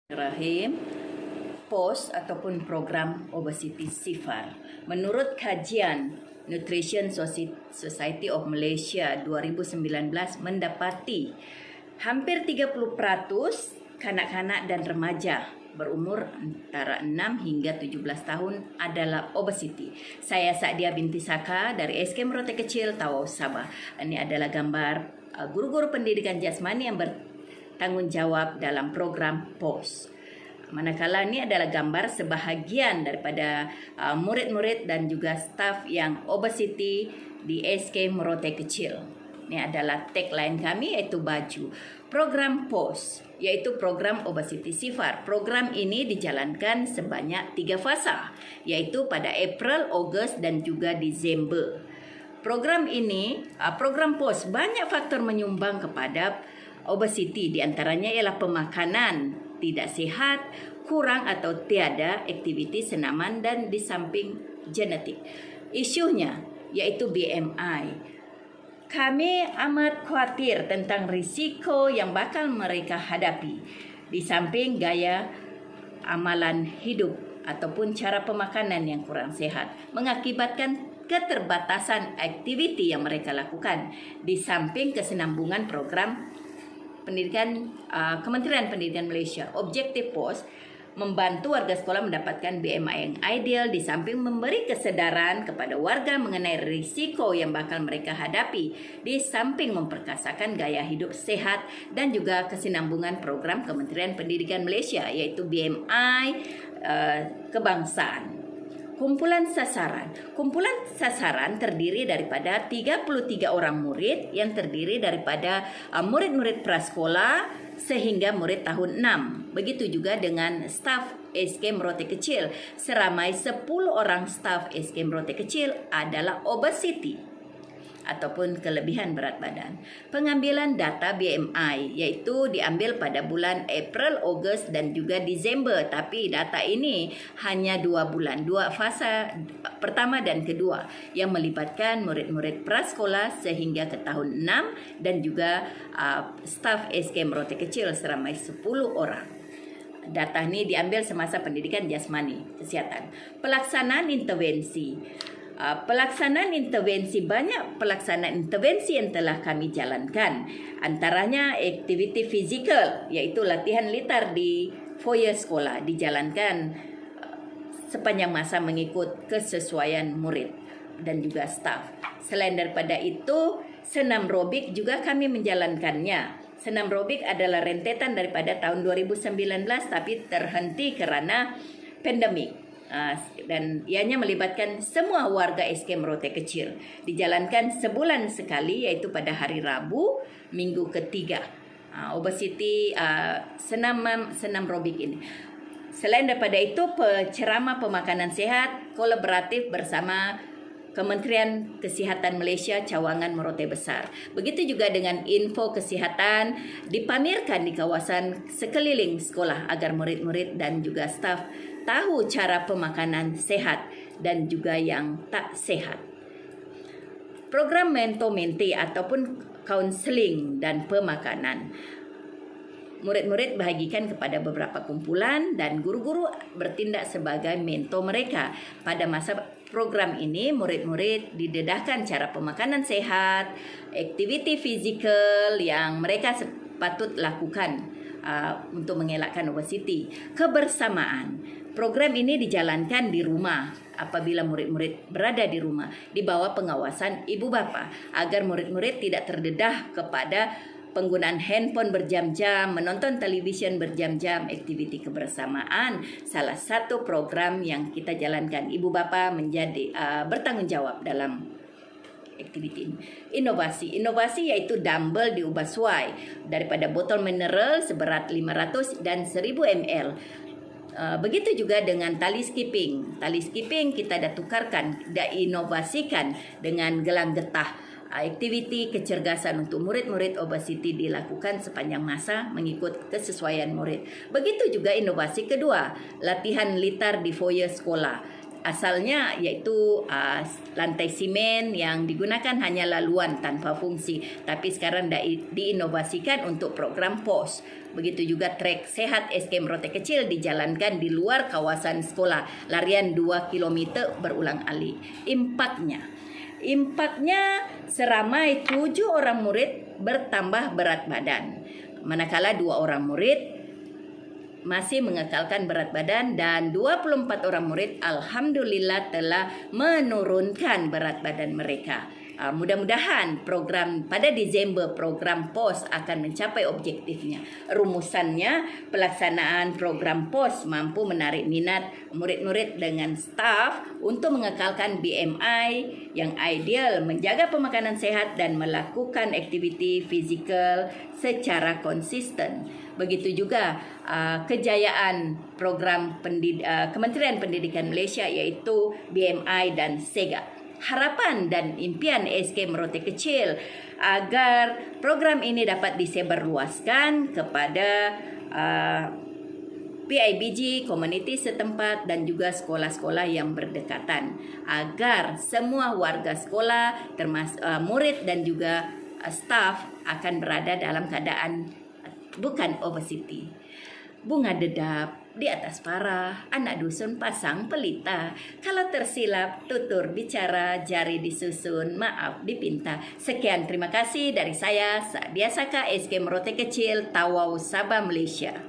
Rahim, POS ataupun program obesity SIFAR. Menurut kajian Nutrition Society of Malaysia 2019 mendapati hampir 30% kanak-kanak dan remaja berumur antara 6 hingga 17 tahun adalah obesity. Saya Saadia binti Saka dari SK Merote Kecil, Tawau, Sabah. Ini adalah gambar guru-guru pendidikan jasmani yang bertanggungjawab dalam program POS. Manakala ini adalah gambar sebahagian daripada murid-murid dan juga staf yang obesity di SK Merote Kecil. Ini adalah tagline kami, iaitu baju. Program POS, yaitu program obesity SIFAR. Program ini dijalankan sebanyak 3 fasa, yaitu pada April, Ogos dan juga Disember. Program ini, program POS, banyak faktor menyumbang kepada obesity, di antaranya ialah pemakanan tidak sihat, kurang atau tiada aktiviti senaman dan di samping genetik. Isunya yaitu BMI. Kami amat khawatir tentang risiko yang bakal mereka hadapi di samping gaya amalan hidup ataupun cara pemakanan yang kurang sehat mengakibatkan keterbatasan aktiviti yang mereka lakukan di samping kesinambungan program pendidikan Kementerian Pendidikan Malaysia. Objektif POS membantu warga sekolah mendapatkan BMI yang ideal di samping memberi kesedaran kepada warga mengenai risiko yang bakal mereka hadapi di samping memperkasakan gaya hidup sehat dan juga kesinambungan program Kementerian Pendidikan Malaysia yaitu BMI kebangsaan. Kumpulan sasaran terdiri daripada 33 orang murid yang terdiri daripada murid-murid prasekolah sehingga murid tahun 6. Begitu juga dengan staf SK Merote Kecil. Seramai 10 orang staf SK Merote Kecil adalah obesity ataupun kelebihan berat badan. Pengambilan data BMI yaitu diambil pada bulan April, Ogos dan juga Disember. Tapi data ini hanya 2 bulan, 2 fasa pertama dan kedua yang melibatkan murid-murid prasekolah sehingga ke tahun 6 dan juga staf SK Merote Kecil seramai 10 orang. Data ini diambil semasa pendidikan jasmani kesihatan. Pelaksanaan intervensi. Banyak pelaksanaan intervensi yang telah kami jalankan. Antaranya aktiviti fizikal, iaitu latihan litar di foyer sekolah dijalankan sepanjang masa mengikut kesesuaian murid dan juga staf. Selain daripada itu, senam robik juga kami menjalankannya. Senam robik adalah rentetan daripada tahun 2019 tapi terhenti kerana pandemik. Dan ianya melibatkan semua warga SK Merote Kecil. Dijalankan sebulan sekali iaitu pada hari Rabu, minggu ketiga. Obesity senam robik ini. Selain daripada itu, ceramah pemakanan sehat kolaboratif bersama Kementerian Kesihatan Malaysia Cawangan Merote Besar. Begitu juga dengan info kesihatan dipamerkan di kawasan sekeliling sekolah agar murid-murid dan juga staf tahu cara pemakanan sehat dan juga yang tak sehat. Program mento-mente ataupun kaunseling dan pemakanan. Murid-murid bahagikan kepada beberapa kumpulan dan guru-guru bertindak sebagai mentor mereka. Pada masa program ini, murid-murid didedahkan cara pemakanan sehat, aktiviti fizikal yang mereka patut lakukan untuk mengelakkan obesity. Kebersamaan. Program ini dijalankan di rumah apabila murid-murid berada di rumah di bawah pengawasan ibu bapa agar murid-murid tidak terdedah kepada penggunaan handphone berjam-jam, menonton televisyen berjam-jam. Aktiviti kebersamaan salah satu program yang kita jalankan. Ibu bapa menjadi bertanggungjawab dalam aktiviti ini. Inovasi yaitu dumbbell diubah suai daripada botol mineral seberat 500 dan 1000 ml. Begitu juga dengan tali skipping. Tali skipping kita dah tukarkan, dah inovasikan dengan gelang getah. Aktiviti kecergasan untuk murid-murid obesity dilakukan sepanjang masa mengikut kesesuaian murid. Begitu juga inovasi kedua, latihan litar di foyer sekolah. asalnya yaitu lantai simen yang digunakan hanya laluan tanpa fungsi, tapi sekarang diinovasikan untuk program POS. Begitu juga trek sehat SK Merote Kecil dijalankan di luar kawasan sekolah, larian 2 km berulang kali. Impaknya seramai 7 orang murid bertambah berat badan, manakala 2 orang murid masih mengekalkan berat badan dan 24 orang murid alhamdulillah telah menurunkan berat badan mereka. Mudah-mudahan pada Desember program POS akan mencapai objektifnya. Rumusannya, pelaksanaan program POS mampu menarik minat murid-murid dengan staf untuk mengekalkan BMI yang ideal, menjaga pemakanan sehat dan melakukan aktiviti fizikal secara konsisten. Begitu juga kejayaan program Kementerian Pendidikan Malaysia yaitu BMI dan SEGA. Harapan dan impian SK Merote Kecil agar program ini dapat disebarluaskan kepada PIBG, komuniti setempat dan juga sekolah-sekolah yang berdekatan, agar semua warga sekolah, termasuk murid dan juga staf akan berada dalam keadaan bukan obesiti. Bunga dedap di atas parah, anak dusun pasang pelita. Kalau tersilap, tutur bicara, jari disusun, maaf dipinta. Sekian, terima kasih dari saya, Biasaka SK Merote Kecil, Tawau, Sabah, Malaysia.